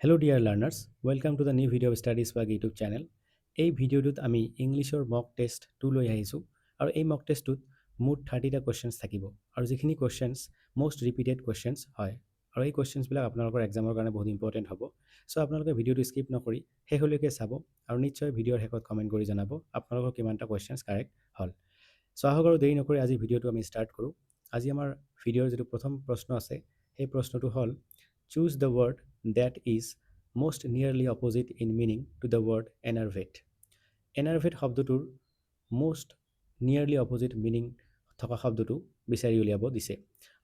Hello dear learners, welcome to the new video of Studies Swag YouTube channel. এই ভিডিঅ'টোত আমি ইংলিছৰ মক test 2 লৈ আহিছোঁ আৰু এই মক টেষ্টটোত মুঠ 30টা কোৱেশ্চনছ থাকিব আৰু যিখিনি কোৱেশ্চনছ মোষ্ট ৰিপিটেড কোৱেশ্চনছ হয় আৰু এই কোৱেশ্চনছবিলাক আপোনালোকৰ এক্সামৰ কাৰণে বহুত ইম্পৰ্টেণ্ট হ'ব। চ' আপোনালোকে ভিডিঅ'টো স্কিপ নকৰি শেষলৈকে চাব আৰু নিশ্চয় ভিডিঅ'ৰ শেষত কমেণ্ট কৰি জনাব আপোনালোকৰ কিমানটা কোৱেশ্চনছ কাৰেক্ট হ'ল। চ' আহক আৰু দেৰি নকৰি আজি ভিডিঅ'টো আমি ষ্টাৰ্ট কৰোঁ। আজি আমাৰ ভিডিঅ'ৰ যিটো প্ৰথম প্ৰশ্ন আছে সেই প্ৰশ্নটো হ'ল choose the word that is most nearly opposite in meaning to the word enervate. Enervate শব্দটোৰ most nearly opposite meaning থকা শব্দটো বিচাৰি উলিয়াব দিছে।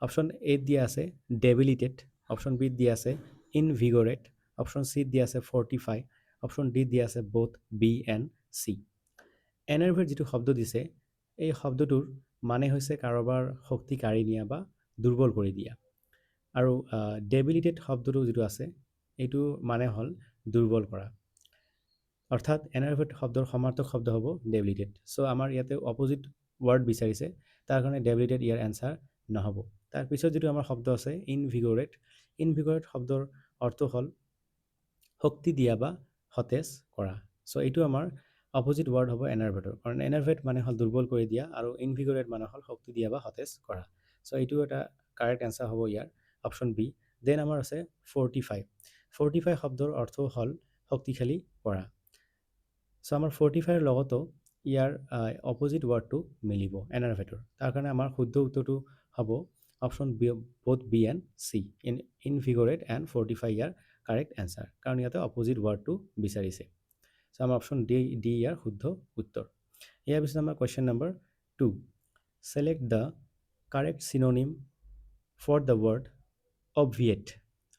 অপশ্যন এত দিয়া আছে debilitate, অপশ্যন বিত দিয়া আছে invigorate, অপশ্যন চিত দিয়া আছে fortify, অপশ্যন ডিত দিয়া আছে both B and C. enervate যিটো শব্দ দিছে এই শব্দটোৰ মানে হৈছে কাৰোবাৰ শক্তি কাঢ়ি নিয়া বা দুৰ্বল কৰি দিয়া আৰু ডেবিলিটেড শব্দটো যিটো আছে এইটো মানে হ'ল দুৰ্বল কৰা, অৰ্থাৎ এনাৰভেট শব্দৰ সমাৰ্থক শব্দ হ'ব ডেবিলিটেড। চ' আমাৰ ইয়াতে অপজিট ৱৰ্ড বিচাৰিছে, তাৰ কাৰণে ডেবিলিটেড ইয়াৰ এনচাৰ নহ'ব। তাৰপিছত যিটো আমাৰ শব্দ আছে ইনভিগৰেট, ইনভিগৰেট শব্দৰ অৰ্থ হ'ল শক্তি দিয়া বা সতেজ কৰা। চ' এইটো আমাৰ অপজিট ৱৰ্ড হ'ব এনাৰভেটৰ, কাৰণ এনাৰভেট মানে হ'ল দুৰ্বল কৰি দিয়া আৰু ইনভিগৰেট মানে হ'ল শক্তি দিয়া বা সতেজ কৰা। চ' এইটো এটা কাৰেক্ট এনচাৰ হ'ব ইয়াৰ অপশ্যন বি। দেন আমাৰ আছে ফৰ্টিফাই। ফৰ্টিফাই শব্দৰ অৰ্থ হ'ল শক্তিশালী কৰা। চ' আমাৰ ফৰ্টিফাইৰ লগতো ইয়াৰ অপজিট ৱৰ্ডটো মিলিব এনাৰভেটৰ, তাৰ কাৰণে আমাৰ শুদ্ধ উত্তৰটো হ'ব option B, both B and C, invigorate and fortify ইয়াৰ কাৰেক্ট এনচাৰ, কাৰণ ইয়াতে অপজিট ৱৰ্ডটো বিচাৰিছে। চ' আমাৰ অপশ্যন ডি ইয়াৰ শুদ্ধ উত্তৰ। ইয়াৰ পিছত আমাৰ question number 2, select the correct synonym for the word obviate.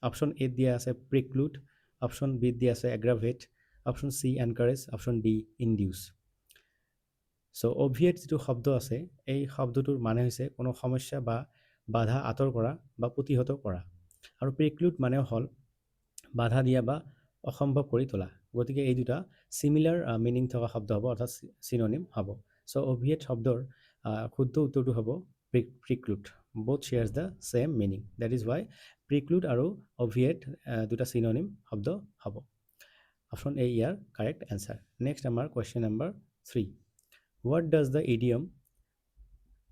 Option A দিয়া আছে preclude, অপশ্যন বিত দিয়া আছে aggravate, option C encourage, option D induce. So' obviate যিটো শব্দ আছে এই শব্দটোৰ মানে হৈছে কোনো সমস্যা বা বাধা আঁতৰ কৰা বা প্ৰতিহত কৰা, আৰু preclude মানে হ'ল বাধা দিয়া বা অসম্ভৱ কৰি তোলা। গতিকে এই দুটা চিমিলাৰ মিনিং থকা শব্দ হ'ব, অৰ্থাৎ চিননিম হ'ব। চ' obviate শব্দৰ শুদ্ধ উত্তৰটো হ'ব preclude. both shares the same meaning, that is why preclude আৰু obviate দুটা চিননিম শব্দ হ'ব। অপশ্যন এ ইয়াৰ কাৰেক্ট এনচাৰ। নেক্সট আমাৰ question number 3, what does the idiom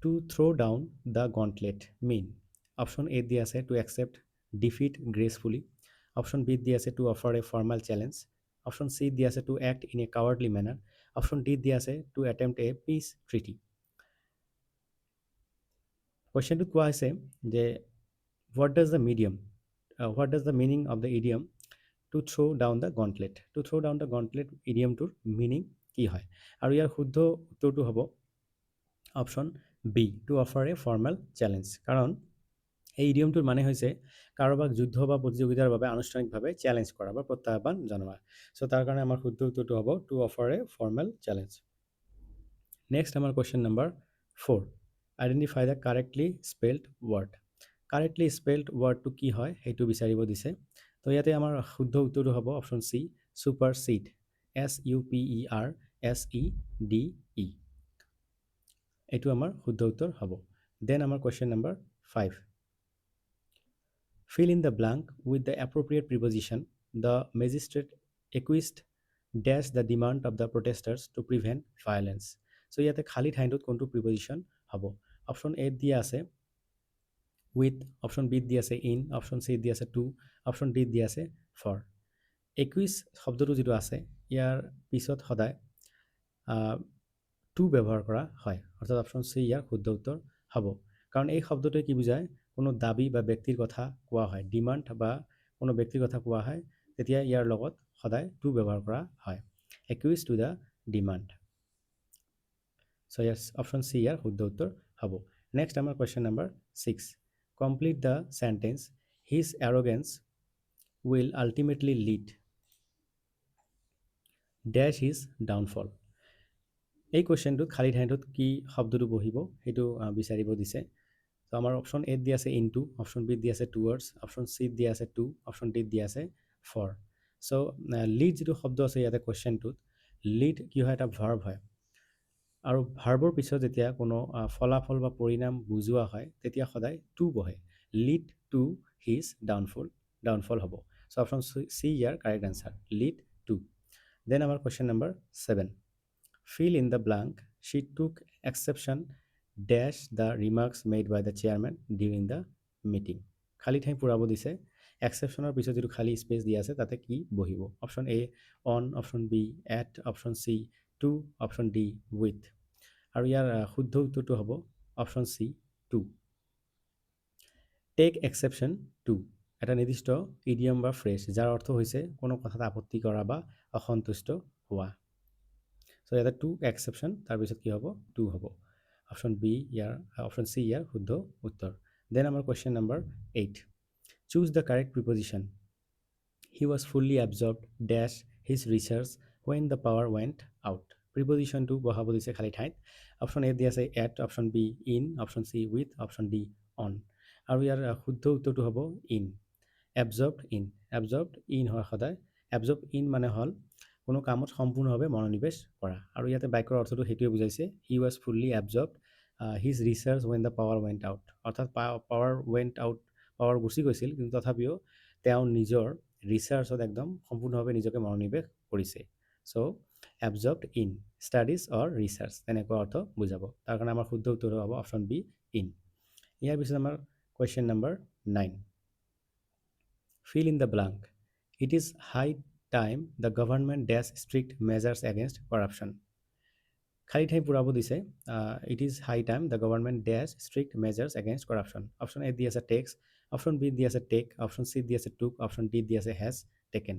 to throw down the gauntlet mean? Option A দিয়া আছে to accept defeat gracefully, option B দিয়া আছে to offer a formal challenge, option C দিয়া আছে to act in a cowardly manner, option D দিয়া আছে to attempt a peace treaty. কুৱেশ্যনটোত কোৱা হৈছে যে what does the meaning of the idiom to throw down the gauntlet? To throw down the gauntlet ইডিয়মটোৰ meaning কি হয়? আৰু ইয়াৰ শুদ্ধ উত্তৰটো হ'ব option B, to offer a formal challenge, কাৰণ এই ইডিয়মটোৰ মানে হৈছে কাৰোবাক যুদ্ধ বা প্ৰতিযোগিতাৰ বাবে আনুষ্ঠানিকভাৱে চেলেঞ্জ কৰা বা প্ৰত্যাহ্বান জনোৱা। চ' তাৰ কাৰণে আমাৰ শুদ্ধ উত্তৰটো হ'ব to offer a formal challenge. Next আমাৰ question number 4, identify the correctly spelled word. Correctly spelled ৱৰ্ডটো কি হয় সেইটো বিচাৰিব দিছে। তো ইয়াতে আমাৰ শুদ্ধ উত্তৰটো হ'ব অপশ্যন চি, ছুপাৰচিড, SUPERSEDE। এইটো আমাৰ শুদ্ধ উত্তৰ হ'ব। দেন আমাৰ question number 5, fill in the blank with the appropriate preposition. The magistrate acquiesced dash the demand of the protesters to prevent violence. চ' ইয়াতে খালী ঠাইটোত কোনটো প্ৰিপজিশ্যন হ'ব? অপশ্যন এত দিয়া আছে উইথ, অপশ্যন বিত দিয়া আছে ইন, অপশ্যন চিত দিয়া আছে টু, অপশ্যন ডিত দিয়া আছে ফৰ। একুইছ শব্দটো যিটো আছে ইয়াৰ পিছত সদায় টু ব্যৱহাৰ কৰা হয়, অৰ্থাৎ অপশ্যন চি ইয়াৰ শুদ্ধ উত্তৰ হ'ব, কাৰণ এই শব্দটোৱে কি বুজায়? কোনো দাবী বা ব্যক্তিৰ কথা কোৱা হয়, ডিমাণ্ড বা কোনো ব্যক্তিৰ কথা কোৱা হয়, তেতিয়া ইয়াৰ লগত সদায় টু ব্যৱহাৰ কৰা হয়, acquiesce to the demand. So' ইয়াৰ অপশ্যন চি ইয়াৰ শুদ্ধ উত্তৰ হ'ব। নেক্সট আমাৰ question number 6, complete the sentence his arrogance will ultimately lead dash his downfall. এই কুৱেশ্যনটোত খালী ঠাইটোত কি শব্দটো বহিব সেইটো বিচাৰিব দিছে। তো আমাৰ অপশ্যন এত দিয়া আছে ইনটু, অপশ্যন বিত দিয়া আছে টুৱাৰ্ডছ, অপশ্যন চিত দিয়া আছে টু, অপশ্যন ডিত দিয়া আছে ফৰ। চ' লিড যিটো শব্দ আছে ইয়াতে কুৱেশ্যনটোত, লিড কি হয়? এটা ভাৰ্ব হয়, আৰু ভাৰ্বৰ পিছত যেতিয়া কোনো ফলাফল বা পৰিণাম বুজোৱা হয় তেতিয়া সদায় টু বহে, লিড টু হিজ ডাউনফল হ'ব। So option C here correct answer, lead to. Then our question number 7. Fill in the blank. She took exception dash the remarks made by the chairman during the meeting. খালি ঠাই পূৰাব দিছে, এক্সেপশ্যনৰ পিছত যিটো খালী space দিয়া আছে তাতে কি বহিব? Option A on, option B at, option C to, option D with. আৰু ইয়াৰ শুদ্ধ উত্তৰটো হ'ব option C to. Take exception to এটা নিৰ্দিষ্ট ইডিয়ম বা ফ্ৰেজ যাৰ অৰ্থ হৈছে কোনো কথাত আপত্তি কৰা বা অসন্তুষ্ট হোৱা। চ' ইয়াতে টু এক্সেপশ্যন, তাৰপিছত কি হ'ব? টু হ'ব। অপশ্যন বি ইয়াৰ, অপশ্যন চি ইয়াৰ শুদ্ধ উত্তৰ। দেন আমাৰ question number 8. Choose the correct preposition. He was fully absorbed dash his research when the power went out. প্ৰিপজিশ্যনটো বহাব দিছে খালী ঠাইত। অপশ্যন এ দি আছে at, option B in, option C with, option D on. আৰু ইয়াৰ শুদ্ধ উত্তৰটো হ'ব in. Absorbed in, absorbed in হয় সদায়। এবজৰ্ব ইন মানে হ'ল কোনো কামত সম্পূৰ্ণভাৱে মনোনিৱেশ কৰা। আৰু ইয়াতে বাক্যৰ অৰ্থটো সেইটোৱে বুজাইছে, he was fully absorbed his research when the power went out. অৰ্থাৎ পাৱাৰ ৱেণ্ট আউট, পাৱাৰ গুচি গৈছিল, কিন্তু তথাপিও তেওঁ নিজৰ ৰিচাৰ্চত একদম সম্পূৰ্ণভাৱে নিজকে মনোনিৱেশ কৰিছে। চ' এবজৰ্বড ইন ষ্টাডিজ অৰ ৰিচাৰ্চ তেনেকুৱা অৰ্থ বুজাব। তাৰ কাৰণে আমাৰ শুদ্ধ উত্তৰ হ'ব অপশ্যন বি ইন। ইয়াৰ পিছত আমাৰ question number 9. Fill in the blank. It is high time the government dash strict measures against corruption. খালী ঠাই পূৰাব দিছে, it is high time the government dash strict measures against corruption. Option A দি আছে takes, option B দি আছে tech, option C দি আছে টুক, অপশ্যন ডি দি আছে হেজ টেকেন।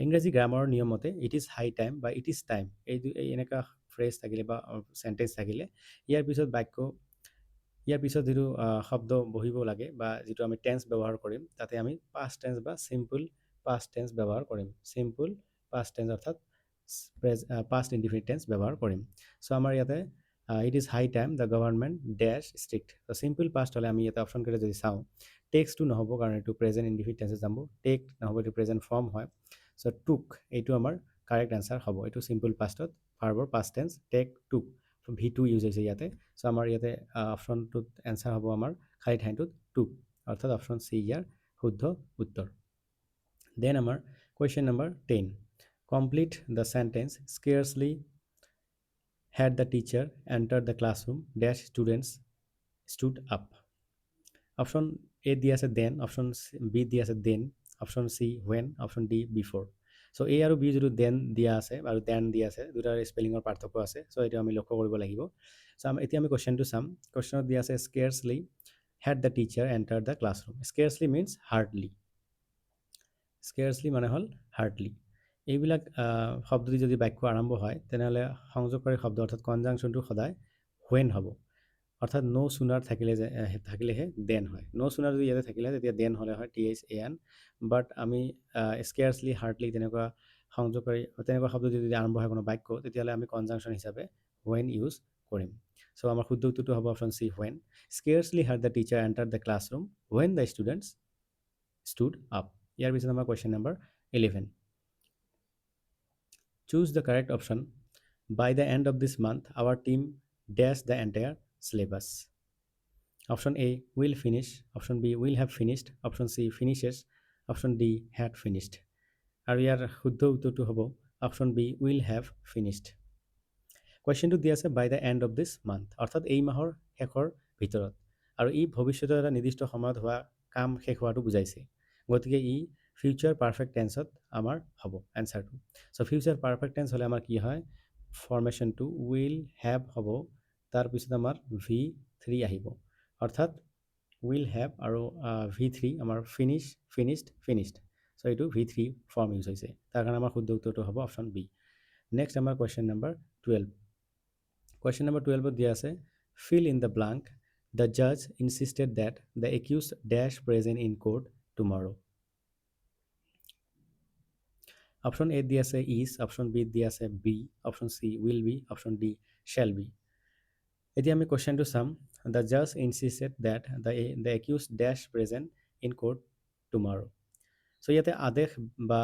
ইংৰাজী গ্ৰামাৰৰ নিয়ম মতে ইট ইজ হাই টাইম বা ইট ইজ টাইম এই এনেকুৱা ফ্ৰেজ থাকিলে বা চেণ্টেঞ্চ থাকিলে ইয়াৰ পিছত যিটো শব্দ বহিব লাগে বা যিটো আমি টেন্স ব্যৱহাৰ কৰিম তাতে আমি পাষ্ট টেন্স বা চিম্পল পাষ্ট টেন্স ব্যৱহাৰ কৰিম। চিম্পল পাষ্ট টেন্স অৰ্থাৎ পাষ্ট ইনডিফিনিট টেন্স ব্যৱহাৰ কৰিম। চ' আমাৰ ইয়াতে it is high time the government dash strict. Simple past হ'লে আমি ইয়াতে অপশ্যনকেইটা যদি চাওঁ, টেক্সটো নহ'ব কাৰণ এইটো প্ৰেজেণ্ট ইনডিফিনিট টেন্সত যাব, টেক নহ'ব এইটো প্ৰেজেণ্ট ফৰ্ম হয়। চ' টুক এইটো আমাৰ কাৰেক্ট এনচাৰ হ'ব। এইটো চিম্পল পাষ্টত ভাৰ্বৰ past tense, take took V2 use হৈছে ইয়াতে। চ' আমাৰ ইয়াতে অপশ্যনটোত এনচাৰ হ'ব আমাৰ খালী ঠাইটোত টুক, অৰ্থাৎ অপশ্যন চি ইয়াৰ শুদ্ধ উত্তৰ। দেন আমাৰ question number 10. Complete the sentence. Scarcely had the teacher entered the classroom dash students stood up. Option A দি আছে দেন, অপশ্যন বি দি আছে then, option C when, option D before. So' A আৰু B যিটো then দিয়া আছে আৰু then দিয়া আছে দুটাৰ স্পেলিঙৰ পাৰ্থক্য আছে। চ' এইটো আমি লক্ষ্য কৰিব লাগিব। চ' এতিয়া আমি কুৱেশ্যনটো চাম। কুৱেশ্যনত দিয়া আছে স্কেয়াৰ্চলি had the teacher entered the classroom. Scarcely means hardly. স্কেয়াৰ্চলি মানে হ'ল হাৰ্ডলি। এইবিলাক শব্দ দি যদি বাক্য আৰম্ভ হয় তেনেহ'লে সংযোগকাৰী শব্দ অৰ্থাৎ কনজাংচনটো সদায় হুৱেন হ'ব। অৰ্থাৎ ন' চুনাৰ থাকিলেহে দেন হয়। ন' চুনাৰ যদি ইয়াতে থাকিলে তেতিয়া দেন হ'লে হয় THAN। বাট আমি স্কেয়াৰ্চলি হাৰ্ডলি তেনেকুৱা সংযোগকাৰী তেনেকুৱা শব্দ যদি আৰম্ভ হয় কোনো বাক্য তেতিয়াহ'লে আমি কনজাংচন হিচাপে হুৱেন ইউজ কৰিম। চ' আমাৰ শুদ্ধ উত্তৰটো হ'ব option C when. Scarcely had the teacher entered the classroom when the students stood up. ইয়াৰ পিছত আমাৰ question number 11. Choose the correct option. By the end of this month, our team dash the entire syllabus. Option A will finish, option B will have finished, option C finishes, option D had finished. আৰু ইয়াৰ শুদ্ধ উত্তৰটো হ'ব option B will have finished. কুৱেশ্যনটো দি আছে by the end of this month, অৰ্থাৎ এই মাহৰ শেষৰ ভিতৰত, আৰু ই ভৱিষ্যতৰ এটা নিৰ্দিষ্ট সময়ত হোৱা কাম শেষ হোৱাটো বুজাইছে। গতিকে ই ফিউচাৰ পাৰফেক্ট টেন্সত আমাৰ হ'ব এনচাৰটো। চ' ফিউচাৰ পাৰফেক্ট টেন্স হ'লে আমাৰ কি হয়, ফৰ্মেশ্যনটো উইল হেভ হ'ব, তাৰপিছত আমাৰ V3 আহিব, অৰ্থাৎ উইল হেভ আৰু V3 আমাৰ ফিনিছড। চ' এইটো V3 ফৰ্ম ইউজ হৈছে। তাৰ কাৰণে আমাৰ শুদ্ধ উত্তৰটো হ'ব অপশ্যন বি। নেক্সট আমাৰ কুৱেশ্যন নম্বৰ 12. কুৱেশ্যন নম্বৰ 12ত দিয়া আছে fill in the blank. The judge insisted that the accused dash present in court tomorrow. Option A দি আছে ইজ, অপশ্যন বি দি আছে be, option C will be, option D shall be. এতিয়া আমি কুৱেশ্যনটো চাম। দ্য জাজ insisted that the accused dash present in court tomorrow. So' ইয়াতে আদেশ বা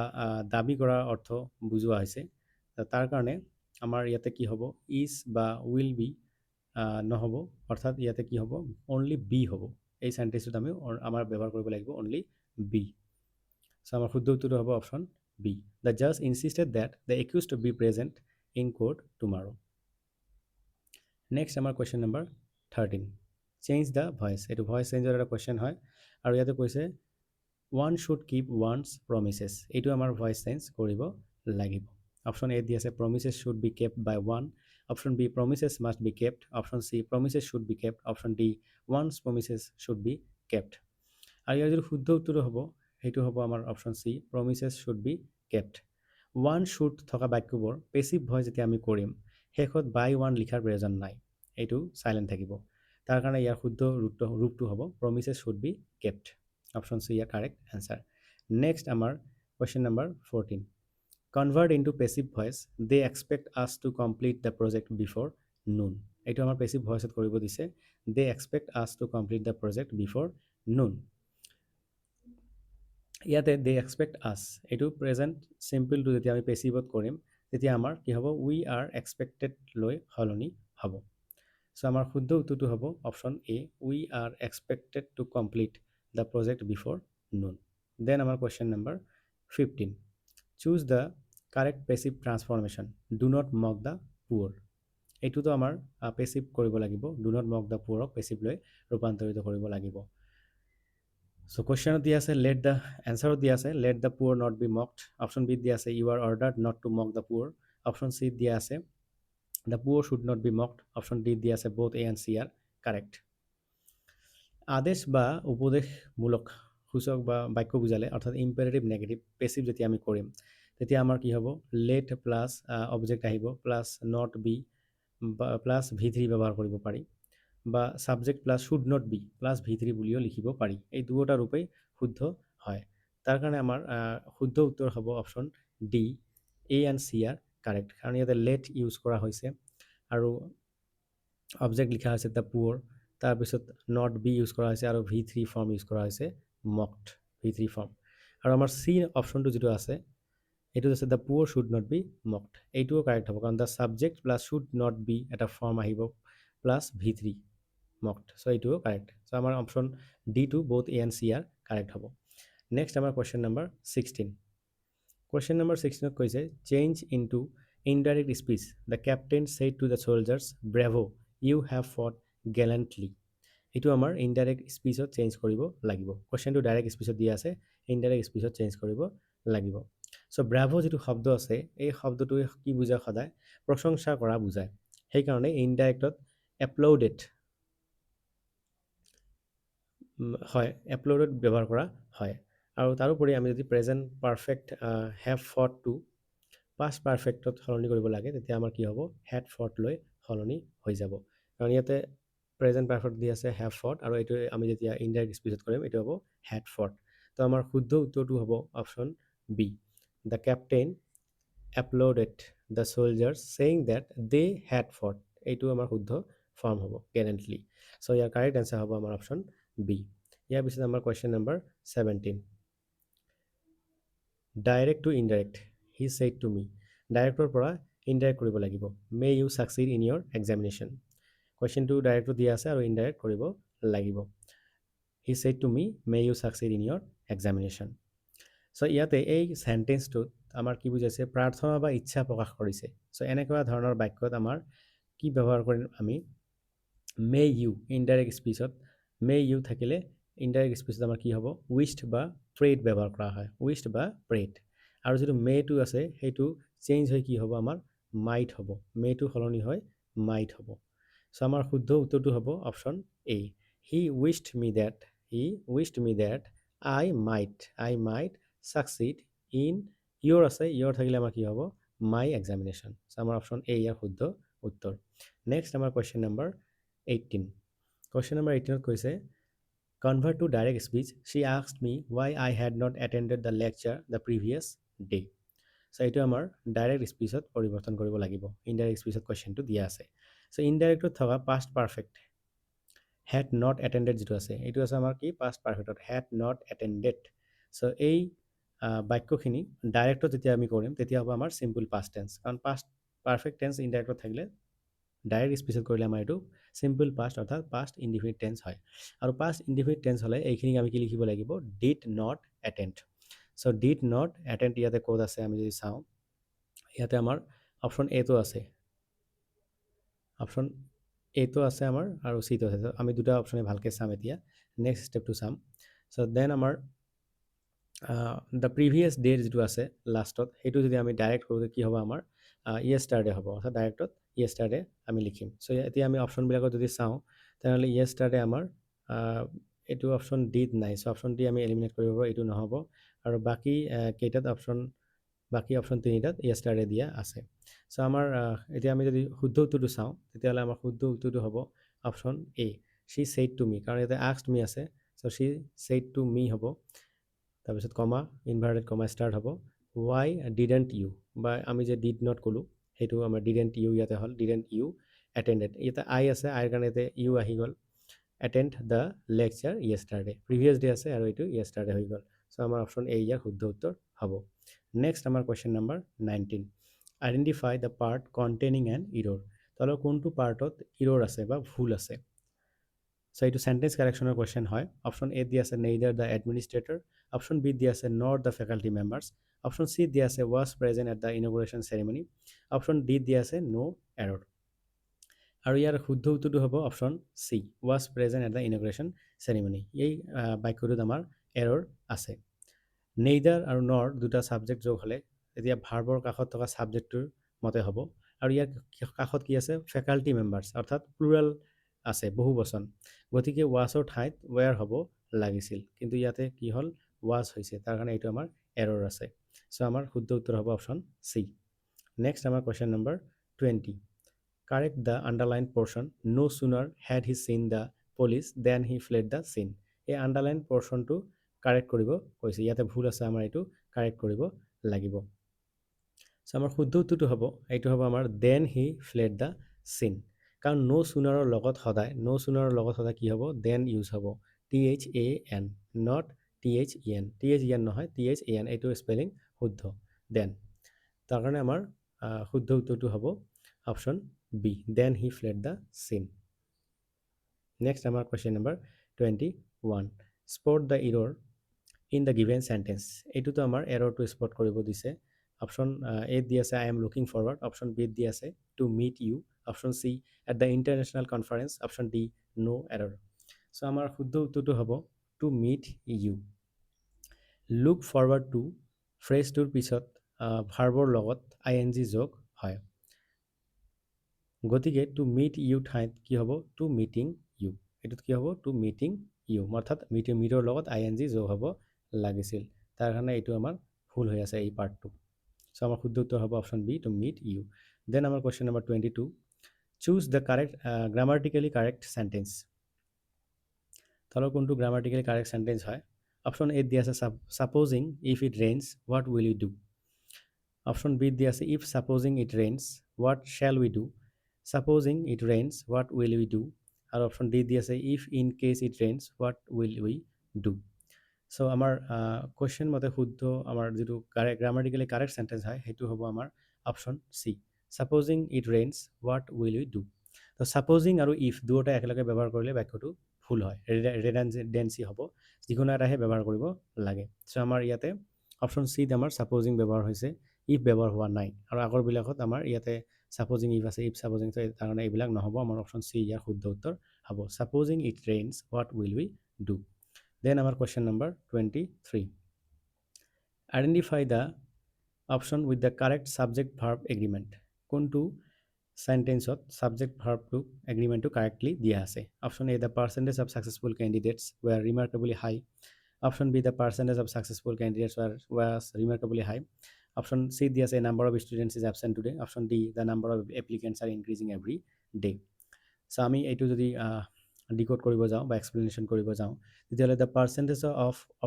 দাবী কৰাৰ অৰ্থ বুজোৱা হৈছে। তাৰ কাৰণে আমাৰ ইয়াতে কি হ'ব, ইজ বা উইল বি নহ'ব, অৰ্থাৎ ইয়াতে কি হ'ব, অনলি বি হ'ব। এই চেণ্টেঞ্চটোত আমি আমাৰ ব্যৱহাৰ কৰিব লাগিব অনলি বি। সো আমাৰ শুদ্ধ উত্তৰটো হ'ব অপশ্যন বি। দ্য জাজ insisted that the accused to be present in court tomorrow. Next আমাৰ question number 13, change the voice. এইটো ভইচ চেঞ্জৰ এটা কুৱেশ্যন হয় আৰু ইয়াতে কৈছে one should keep one's promises. এইটো আমাৰ ভইচ চেঞ্জ কৰিব লাগিব। অপশ্যন এ দি আছে promises should be kept by one, option B promises must be kept, option C promises should be kept, option D one's promises should be kept. আৰু ইয়াৰ যিটো শুদ্ধ উত্তৰটো হ'ব সেইটো হ'ব আমাৰ option C promises should be kept. One should থকা বাক্যবোৰ পেচিভ ভইচ যেতিয়া আমি কৰিম শেষত বাই ওৱান লিখাৰ প্ৰয়োজন নাই, এইটো চাইলেণ্ট থাকিব। তাৰ কাৰণে ইয়াৰ শুদ্ধ ৰূপটো হ'ব promises should be kept. Option C ইয়াৰ কাৰেক্ট এনচাৰ। নেক্সট আমাৰ question number 14, convert into passive voice they expect us to complete the project before noon. এইটো আমাৰ পেচিভ ভইচত কৰিব দিছে, they expect us to complete the project before noon. ইয়াতে দে expect আছ এইটো প্ৰেজেণ্ট চিম্পলটো যেতিয়া আমি পেচিভত কৰিম তেতিয়া আমাৰ কি হ'ব উই আৰ এক্সপেক্টেড লৈ সলনি হ'ব। চ' আমাৰ শুদ্ধ উত্তৰটো হ'ব option A we are expected to complete the project before noon. Then আমাৰ question number 15, choose the correct passive transformation do not mock the poor. এইটোতো আমাৰ পেচিভ কৰিব লাগিব, ডু নট মক দ্য পুৱৰক পেচিভ লৈ ৰূপান্তৰিত কৰিব লাগিব। চ' কুৱেশ্যনত দিয়া আছে লেট দ্য এনচাৰত দিয়া আছে let the poor not be mocked, option বিত দিয়া আছে you are ordered not to mock the poor, option চিত দিয়া আছে the poor should not be mocked, option ডিত দিয়া আছে both A and C are correct. আদেশ বা উপদেশমূলক সূচক বা বাক্য বুজালে অৰ্থাৎ ইম্পেৰেটিভ নেগেটিভ পেচিভ যেতিয়া আমি কৰিম তেতিয়া আমাৰ কি হ'ব লেট প্লাছ অবজেক্ট আহিব প্লাছ নট বি বা প্লাছ V3 ব্যৱহাৰ কৰিব পাৰি, বা subject plus should not be plus V3 বুলিও লিখিব পাৰি। এই দুয়োটা ৰূপেই শুদ্ধ হয়। তাৰ কাৰণে আমাৰ শুদ্ধ উত্তৰ হ'ব option D A and C are correct, কাৰণ ইয়াতে লেট ইউজ কৰা হৈছে আৰু অবজেক্ট লিখা হৈছে দ্য পুৱৰ, তাৰপিছত নট বি ইউজ কৰা হৈছে আৰু V3 ফৰ্ম ইউজ কৰা হৈছে মকড V3 ফৰ্ম। আৰু আমাৰ চি অপশ্যনটো যিটো আছে এইটো আছে the poor should not be mocked, এইটোও কাৰেক্ট হ'ব কাৰণ the subject plus should not be এটা ফৰ্ম আহিব প্লাছ V3 মকড, চ' এইটোও কাৰেক্ট। চ' আমাৰ option D to both A and C are correct হ'ব। নেক্সট আমাৰ কুৱেশ্যন নম্বৰ 16, কুৱেশ্যন নম্বৰ 16ত কৈছে change into indirect speech the captain said to the soldiers bravo you have fought gallantly. এইটো আমাৰ indirect স্পীচত change কৰিব লাগিব। কুৱেশ্যনটো direct স্পীচত দিয়া আছে, ইনডাইৰেক্ট স্পীচত চেঞ্জ কৰিব লাগিব। চ' ব্ৰেভো যিটো শব্দ আছে এই শব্দটোৱে কি বুজায় সদায় প্ৰশংসা কৰা বুজায়, সেইকাৰণে ইনডাইৰেক্টত এপ্লৌডেড হয় এপ্লৌডেড ব্যৱহাৰ কৰা হয়। আৰু তাৰোপৰি আমি যদি প্ৰেজেণ্ট পাৰফেক্ট হেভ ফটটো পাষ্ট পাৰফেক্টত সলনি কৰিব লাগে তেতিয়া আমাৰ কি হ'ব হেড ফট লৈ সলনি হৈ যাব, কাৰণ ইয়াতে প্ৰেজেণ্ট পাৰফেক্ট দি আছে হেভ ফট আৰু এইটো আমি যেতিয়া ইনডাইৰেক্ট স্পীচত কৰিম এইটো হ'ব হেড ফট। তো আমাৰ শুদ্ধ উত্তৰটো হ'ব option B the captain applauded the soldiers saying that they had fought, এইটো আমাৰ শুদ্ধ ফৰ্ম হ'ব গেলেণ্টলি। চ' ইয়াৰ কাৰেক্ট এনচাৰ হ'ব আমাৰ অপশ্যন বি। ইয়াৰ পিছত আমাৰ question number 17, direct to indirect he said to me. ডাইৰেক্টৰ পৰা ইনডাইৰেক্ট কৰিব লাগিব, may you succeed in your examination. কুৱেশ্যনটো ডাইৰেক্টটো দিয়া আছে আৰু ইনডাইৰেক্ট কৰিব লাগিব। He said to me may you succeed in your examination. So' ইয়াতে এই চেণ্টেন্সটোত আমাৰ কি বুজাইছে প্ৰাৰ্থনা বা ইচ্ছা প্ৰকাশ কৰিছে। চ' এনেকুৱা ধৰণৰ বাক্যত আমাৰ কি ব্যৱহাৰ কৰিম আমি মে ইউ ইনডাইৰেক্ট স্পীচত মে ইউ থাকিলে ইনডাইৰেক্ট স্পীচত আমাৰ কি হ'ব উইষ্ট বা প্ৰেড ব্যৱহাৰ কৰা হয়, উইষ্ট বা প্ৰেড। আৰু যিটো মেটো আছে সেইটো চেঞ্জ হৈ কি হ'ব আমাৰ মাইট হ'ব, মেটো সলনি হৈ মাইট হ'ব। চ' আমাৰ শুদ্ধ উত্তৰটো হ'ব option A he wished me that I might succeed in your আছে, ইয়ৰ থাকিলে আমাৰ কি হ'ব মাই এক্সামিনেশ্যন। চ' আমাৰ অপশ্যন এ ইয়াৰ শুদ্ধ উত্তৰ। নেক্সট আমাৰ কুৱেশ্যন নম্বৰ 18, কুৱেশ্যন নম্বৰ 18ত কৈছে convert to direct speech she asked me why I had not attended the lecture the previous day. So' এইটো আমাৰ ডাইৰেক্ট স্পীচত পৰিৱৰ্তন কৰিব লাগিব, ইনডাইৰেক্ট স্পীচত কুৱেশ্যনটো দিয়া আছে। চ' ইনডাইৰেক্টত থকা পাষ্ট পাৰফেক্ট হেড নট এটেণ্ডেড যিটো আছে এইটো আছে আমাৰ কি পাষ্ট পাৰফেক্টত হেড নট এটেণ্ডেড। চ' এই বাক্যখিনি ডাইৰেক্টত যেতিয়া আমি কৰিম তেতিয়া হ'ব আমাৰ চিম্পল পাষ্ট টেন্স, কাৰণ পাষ্ট পাৰফেক্ট টেন্স ইনডাইৰেক্টত থাকিলে ডাইৰেক্ট স্পীচত কৰিলে আমাৰ এইটো চিম্পল পাষ্ট অৰ্থাৎ পাষ্ট ইনডিফিনিট টেন্স হয়। আৰু পাষ্ট ইনডিফিনিট টেন্স হ'লে এইখিনিক আমি কি লিখিব লাগিব did not attend. So did not attend ইয়াতে ক'ত আছে আমি যদি চাওঁ ইয়াতে আমাৰ অপশ্যন এটো আছে, অপশ্যন এটো আছে আমাৰ আৰু চিটো আছে। আমি দুটা অপশ্যনে ভালকৈ চাম এতিয়া। নেক্সট ষ্টেপটো চাম। চ' দেন আমাৰ দ্য প্ৰিভিয়াছ ডে যিটো আছে লাষ্টত সেইটো যদি আমি ডাইৰেক্ট কৰোঁ কি হ'ব আমাৰ য়েষ্টাৰডে হ'ব, অৰ্থাৎ ডাইৰেক্টত য়েষ্টাৰডে আমি লিখিম। চ' এতিয়া আমি অপশ্যনবিলাকত যদি চাওঁ তেনেহ'লে য়েষ্টাৰডে আমাৰ এইটো অপশ্যন ডিত নাই, চ' অপশ্যন ডি আমি এলিমিনেট কৰিব পাৰোঁ, এইটো নহ'ব। আৰু বাকী কেইটাত বাকী অপশ্যন তিনিটাত য়েষ্টাৰডে দিয়া আছে। চ' আমাৰ এতিয়া আমি যদি শুদ্ধ উত্তৰটো চাওঁ তেতিয়াহ'লে আমাৰ শুদ্ধ উত্তৰটো হ'ব option A, Shi said to মি, কাৰণ ইয়াতে আস্কড মি আছে। চ' শ্বি ছেইড টু মি হ'ব, তাৰপিছত কমা ইনভাৰ্টেড কমা ষ্টাৰ্ট হ'ব। ৱাই ডিডেণ্ট ইউ, বা আমি যে ডিড নট ক'লোঁ সেইটো আমাৰ ডিডেণ্ট ইউ ইয়াতে হ'ল, ডিডেণ্ট ইউ এটেণ্ডেড। ইয়াতে আই আছে, আইৰ কাৰণে ইয়াতে ইউ আহি গ'ল। Attend the lecture yesterday, previous day আছে আৰু এইটো য়েষ্টাৰডে হৈ গ'ল। চ' আমাৰ অপশ্যন এ ইয়াৰ শুদ্ধ উত্তৰ হ'ব। নেক্সট আমাৰ question number 19, identify the part containing an error. তলৰ কোনটো পাৰ্টত ইৰ'ৰ আছে বা ভুল আছে? চ' এইটো চেণ্টেঞ্চ কাৰেকশ্যনৰ কুৱেশ্যন হয়। অপশ্যন এ দিয়া আছে neither the administrator, option B দিয়া আছে nor the faculty members, option C দিয়া আছে was present at the inauguration ceremony, option D দিয়া আছে ন' এৰৰ। আৰু ইয়াৰ শুদ্ধ উত্তৰটো হ'ব option C, was present at the inauguration ceremony. এই বাক্যটোত আমাৰ এৰৰ আছে। নেইদাৰ আৰু নৰ দুটা ছাবজেক্ট যোগ হ'লে তেতিয়া ভাৰ্বৰ কাষত থকা ছাবজেক্টটোৰ মতে হ'ব। আৰু ইয়াৰ কাষত কি আছে? ফেকাল্টি মেম্বাৰ্ছ, অৰ্থাৎ প্লুৰেল আছে, বহু বচন। গতিকে ৱাছৰ ঠাইত ৱেৰ হ'ব লাগিছিল, কিন্তু ইয়াতে কি হ'ল? ৱাজ হৈছে, তাৰ কাৰণে এইটো আমাৰ এৰৰ আছে। চ' আমাৰ শুদ্ধ উত্তৰ হ'ব অপশ্যন চি। নেক্সট আমাৰ question number 20, correct the underline portion, no' sooner had he seen the police then he fled the scene. এই আণ্ডাৰলাইন পৰ্চনটো কাৰেক্ট কৰিব কৈছে, ইয়াতে ভুল আছে, আমাৰ এইটো কাৰেক্ট কৰিব লাগিব। চ' আমাৰ শুদ্ধ উত্তৰটো হ'ব, এইটো হ'ব আমাৰ দেন হি ফ্লেড দ্য চিন, কাৰণ ন' চুনাৰৰ লগত সদায় কি হ'ব? দেন ইউজ হ'ব, THAN, নট THEN। THEN নহয়, THAN, এইটো স্পেলিং শুদ্ধ, দেন। তাৰ কাৰণে আমাৰ শুদ্ধ উত্তৰটো হ'ব option B, than he fled the scene. Next আমাৰ question number 21, spot the error in the given sentence. এইটোতো আমাৰ এৰৰটো স্পট কৰিব দিছে। অপশ্যন এত দি আছে I am looking forward, option বিত দি আছে to meet you, option C at the international conference, option D no' error. So' আমাৰ শুদ্ধ উত্তৰটো হ'ব to meet you. Look forward to ফ্ৰেজটোৰ পিছত ভাৰ্বৰ লগত ING যোগ হয়, গতিকে টু মিট ইউ ঠাইত কি হ'ব? To meeting you. এইটোত কি হ'ব? টু মিটিং ইউ, অৰ্থাৎ মিটৰ লগত ING যোগ হ'ব লাগিছিল, তাৰ কাৰণে এইটো আমাৰ ভুল হৈ আছে এই পাৰ্টটো। চ' আমাৰ শুদ্ধ উত্তৰ হ'ব option B, to meet you. Then আমাৰ question number 22, choose the correct grammatically correct sentence. তলৰ কোনটো গ্ৰামাটিকেলি কাৰেক্ট চেণ্টেঞ্চ হয়? অপশ্যন এত দি আছে supposing if it rains what will you do, option বিত দি আছে if supposing it rains what shall we do, supposing it rains what will we do, আৰু অপশ্যন ডি দি আছে if in case it rains what will we do. চ' আমাৰ question মতে শুদ্ধ আমাৰ যিটো গ্ৰামাটিকেলি কাৰেক্ট চেণ্টেঞ্চ হয় সেইটো হ'ব আমাৰ option C, supposing it rains what will we do. তো ছাপ'জিং আৰু ইফ দুয়োটা একেলগে ব্যৱহাৰ কৰিলে বাক্যটো ভুল হয়, ৰিডানডেঞ্চি হ'ব, যিকোনো এটাহে ব্যৱহাৰ কৰিব লাগে। চ' আমাৰ ইয়াতে অপশ্যন চিত আমাৰ ছাপ'জিং ব্যৱহাৰ হৈছে, ইফ ব্যৱহাৰ হোৱা নাই, আৰু আগৰবিলাকত আমাৰ ইয়াতে ছাপ'জিং ইফ আছে, ইফ ছাপ'জিং, তাৰ কাৰণে এইবিলাক নহ'ব, আমাৰ অপশ্যন চি ইয়াৰ শুদ্ধ উত্তৰ হ'ব, supposing it rains what will we do. Then আমাৰ question number 23, identify the option with the correct subject verb agreement. কোনটো চেণ্টেঞ্চত ছাবজেক্ট ভাৰ্বটো এগ্ৰিমেণ্টটো কাৰেক্টলি দিয়া আছে? Option A the percentage of successful candidates were remarkably high, option B the percentage of successful candidates was remarkably high, option C দি আছে number of students is absent today, option D the number of applicants R increasing every day. So' আমি এইটো যদি ডিক'ড কৰিব যাওঁ বা explanation কৰিব যাওঁ তেতিয়াহ'লে দ্য পাৰ্চেণ্টেজ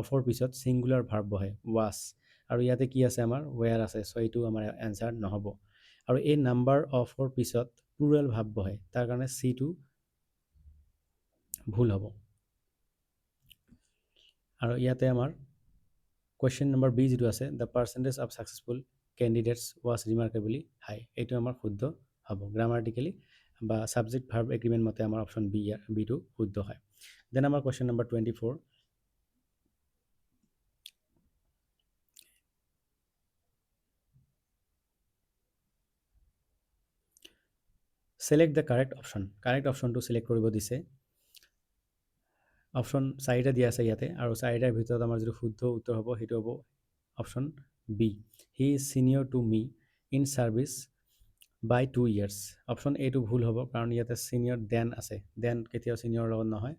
অফৰ পিছত ছিংগুলাৰ ভাৰ্ব বহে, ৱাজ, আৰু ইয়াতে কি আছে? আমাৰ ৱেৰ আছে, চ' এইটো আমাৰ এনচাৰ নহ'ব। আৰু এই নাম্বাৰ অফৰ পিছত প্লুৰেল ভাৰ্ব বহে, তাৰ কাৰণে চিটো ভুল হ'ব। আৰু ইয়াতে আমাৰ কুৱেশ্যন নম্বৰ বি যিটো আছে the percentage of successful candidates was remarkably high, এইটো আমাৰ শুদ্ধ হ'ব, গ্ৰামাটিকেলি বা ছাবজেক্ট ভাৰ্ব এগ্ৰিমেণ্ট মতে আমাৰ অপশ্যন বিটো শুদ্ধ হয়। দেন আমাৰ question number 24, select the correct option to select কৰিব দিছে অপশ্যন 4টা দিয়া আছে ইয়াতে আৰু 4টাৰ ভিতৰত আমাৰ যিটো শুদ্ধ উত্তৰ হ'ব সেইটো হ'ব option B he is senior to me in service by 2 years option A টো ভুল হ'ব কাৰণ ইয়াতে সিনিয়ৰ দেন আছে দেন কেতিয়াও সিনিয়ৰ লগত নহয়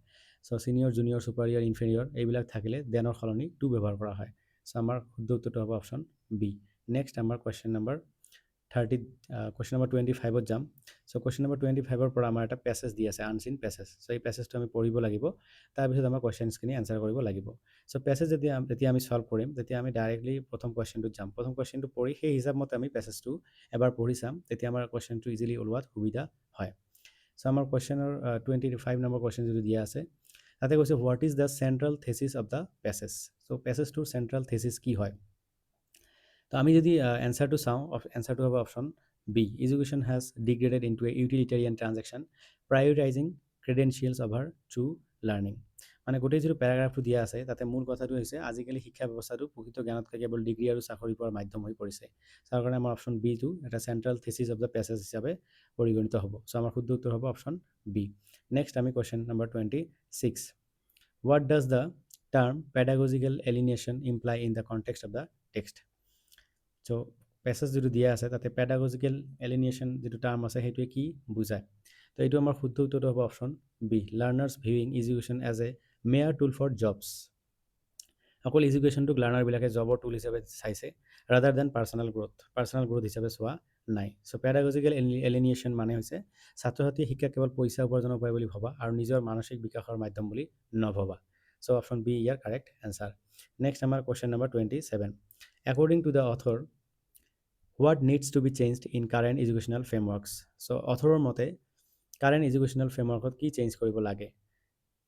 so senior junior superior inferior এইবিলাক থাকিলে দেনৰ সলনি টু ব্যৱহাৰ কৰা হয় সো আমাৰ শুদ্ধ উত্তৰটো হ'ব অপশ্যন বি নেক্সট আমাৰ কোৱেশ্চন নম্বৰ 30 কোৱেশ্চন নম্বৰ 25ত যাম সো কোৱেশ্চন নম্বৰ 25ৰ পৰা আমাৰ এটা পেছেজ দি আছে আনসিন পেছেজ সো এই পেছেজটো আমি পঢ়িব লাগিব তাৰপিছত আমাৰ কোৱেশ্চনছখিনি এনসাৰ কৰিব লাগিব সো পেছেজ যেতিয়া আমি সলভ কৰিম তেতিয়া আমি ডাইৰেক্টলি প্ৰথম কোৱেশ্চনটোত যাম প্ৰথম কোৱেশ্চনটো পঢ়ি সেই হিচাপমতে আমি পেছেজটো এবাৰ পঢ়ি চাম তেতিয়া আমাৰ কোৱেশ্চনটো ইজিলি ওলোৱাত সুবিধা হয় সো আমাৰ কোৱেশ্চনৰ 25 নম্বৰ কোৱেশ্চন যদি দিয়া আছে তাতে কৈছে what is the central thesis of the passage so পেছেজটোৰ চেন্ট্ৰেল থেচিছ কি হয় তো আমি যদি এনসাৰটো চাওঁ এনসাৰটো হ'ব option B education has degraded into a utilitarian transaction prioritizing credentials over true learning মানে গোটেই যিটো পেৰাগ্ৰাফটো দিয়া আছে তাতে মূল কথাটো হৈছে আজিকালি শিক্ষা ব্যৱস্থাটো প্ৰকৃত জ্ঞানতকৈ কেৱল ডিগ্ৰী আৰু চাকৰি পোৱাৰ মাধ্যম হৈ পৰিছে তাৰ কাৰণে আমাৰ অপশ্যন বিটো এটা central thesis of the passage হিচাপে পৰিগণিত হ'ব সো আমাৰ শুদ্ধ উত্তৰ হ'ব অপশ্যন বি নেক্সট আমি question number 26 what does the term pedagogical alienation imply in the context of the text so passage যিটো দিয়া আছে তাতে পেডাগজিকেল এলিনেশ্যন যিটো টাৰ্ম আছে সেইটোৱে কি বুজায় তো এইটো আমাৰ শুদ্ধ উত্তৰটো হ'ব option B learners viewing education as a mere tool for jobs অকল এডুকেশ্যনটোক লাৰ্ণাৰবিলাকে জবৰ টুল হিচাপে চাইছে ৰাদাৰ দেন পাৰ্চনেল গ্ৰ'থ হিচাপে চোৱা নাই চ' পেডাগজিকেল এলিনিয়েশ্যন মানে হৈছে ছাত্ৰ ছাত্ৰীয়ে শিক্ষা কেৱল পইচা উপাৰ্জনৰ উপায় বুলি ভবা আৰু নিজৰ মানসিক বিকাশৰ মাধ্যম বুলি নভবা চ' অপশ্যন বি ইয়াৰ কাৰেক্ট এনচাৰ নেক্সট আমাৰ question number 27 according to the author what needs to be changed in current educational frameworks so' অথৰৰ মতে কাৰেণ্ট এডুকেশ্যনেল ফ্ৰেমৱৰ্কত কি চেঞ্জ কৰিব লাগে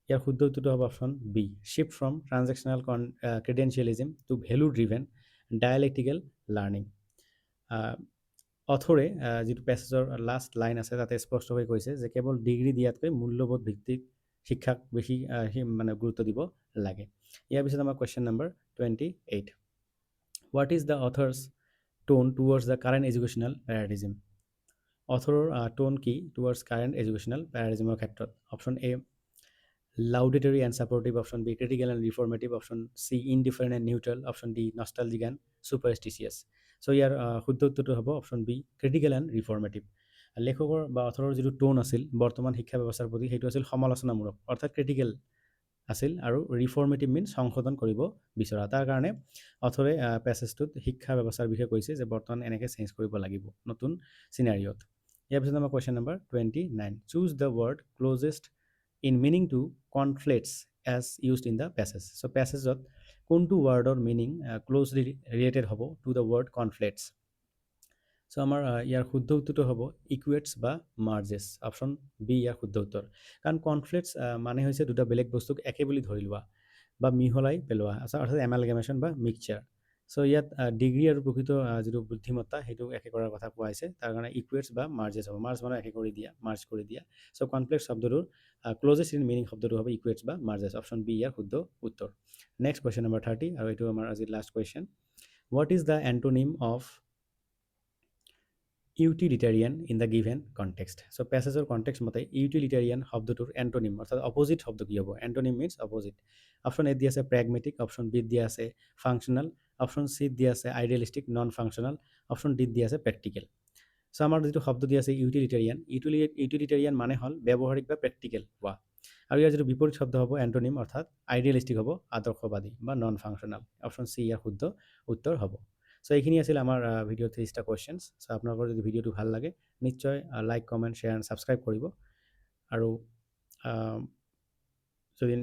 ইয়াৰ শুদ্ধ উত্তৰটো হ'ব option B shift from transactional credentialism to value driven dialectical learning অথৰে যিটো পেছেজৰ লাষ্ট লাইন আছে তাতে স্পষ্টকৈ কৈছে যে কেৱল ডিগ্ৰী দিয়াতকৈ মূল্যবোধ ভিত্তিক শিক্ষাক বেছি মানে গুৰুত্ব দিব লাগে ইয়াৰ পিছত আমাৰ question number 28 what is the author's tone towards the current educational paradigm অথৰৰ টোন কি টুৱাৰ্ডছ কাৰেণ্ট এডুকেশ্যনেল পেৰাডিজিমৰ ক্ষেত্ৰত option A laudatory and supportive, option B critical and reformative, option C indifferent and neutral, option D nostalgic and superstitious so ইয়াৰ শুদ্ধ উত্তৰটো হ'ব option B critical and ৰিফৰ্মেটিভ লেখকৰ বা অথৰৰ যিটো টোন আছিল বৰ্তমান শিক্ষা ব্যৱস্থাৰ প্ৰতি সেইটো আছিল সমালোচনামূলক অৰ্থাৎ ক্ৰিটিকেল আছিল আৰু ৰিফৰ্মেটিভ মিনছ সংশোধন কৰিব বিচৰা তাৰ কাৰণে অথৰে পেছেজটোত শিক্ষা ব্যৱস্থাৰ বিষয়ে কৈছে যে বৰ্তমান এনেকৈ চেঞ্জ কৰিব লাগিব নতুন চিনাৰিঅ'ত ইয়াৰ পিছত আমাৰ question number 29 choose the word closest in meaning to conflates as used in the passage so' পেছেজত কোনটো ৱৰ্ডৰ মিনিং ক্ল'জলি ৰিলেটেড হ'ব to the word conflates so' আমাৰ ইয়াৰ শুদ্ধ উত্তৰটো হ'ব ইকুৱেটছ বা মাৰ্জেছ অপশ্যন বি ইয়াৰ শুদ্ধ উত্তৰ কাৰণ কনফ্লেটছ মানে হৈছে দুটা বেলেগ বস্তুক একে বুলি ধৰি লোৱা বা মিহলাই পেলোৱা অৰ্থাৎ এমালগেমেশ্যন বা মিক্সচাৰ চ' ইয়াত ডিগ্ৰী আৰু প্ৰকৃত যিটো বুদ্ধিমত্তা সেইটো একে কৰাৰ কথা কোৱা হৈছে তাৰ কাৰণে ইকুৱেটছ বা মাৰ্জেছ হ'ব মাৰ্জ মানে একে কৰি দিয়া মাৰ্জ কৰি দিয়া চ' কনফ্লেক্স শব্দটোৰ ক্ল'জেষ্ট ইন মিনিং শব্দটো হ'ব ইকুৱেটছ বা মাৰ্জেছ অপশ্যন বি ইয়াৰ শুদ্ধ উত্তৰ নেক্সট কুৱেশ্যন নম্বৰ 30 আৰু এইটো আমাৰ আজি last question what is the antonym of utilitarian in the given context so' পেছেজৰ কনটেক্সট মতে ইউটিলিটেৰিয়ান শব্দটোৰ এণ্টনিম অৰ্থাৎ অপজিট শব্দ কি হ'ব antonym means opposite option A দিয়া আছে প্ৰেগমেটিক অপশ্যন বিত দিয়া আছে ফাংচনেল অপশ্যন চিত দিয়া আছে আইডিয়েলিষ্টিক নন ফাংচনেল অপশ্যন ডিত দিয়া আছে প্ৰেক্টিকেল চ' আমাৰ যিটো শব্দ দিয়া আছে ইউটিলিটেৰিয়ান মানে হ'ল ব্যৱহাৰিক বা প্ৰেক্টিকেল হোৱা আৰু ইয়াৰ যিটো বিপৰীত শব্দ হ'ব এণ্টনিম অৰ্থাৎ আইডিয়েলিষ্টিক হ'ব আদৰ্শবাদী বা নন ফাংচনেল অপশ্যন চি ইয়াৰ শুদ্ধ উত্তৰ হ'ব চ' এইখিনি আছিল আমাৰ ভিডিঅ' 30টা কুৱেশ্যনছ চ' আপোনালোকৰ যদি ভিডিঅ'টো ভাল লাগে নিশ্চয় like comment share and subscribe কৰিব আৰু যদি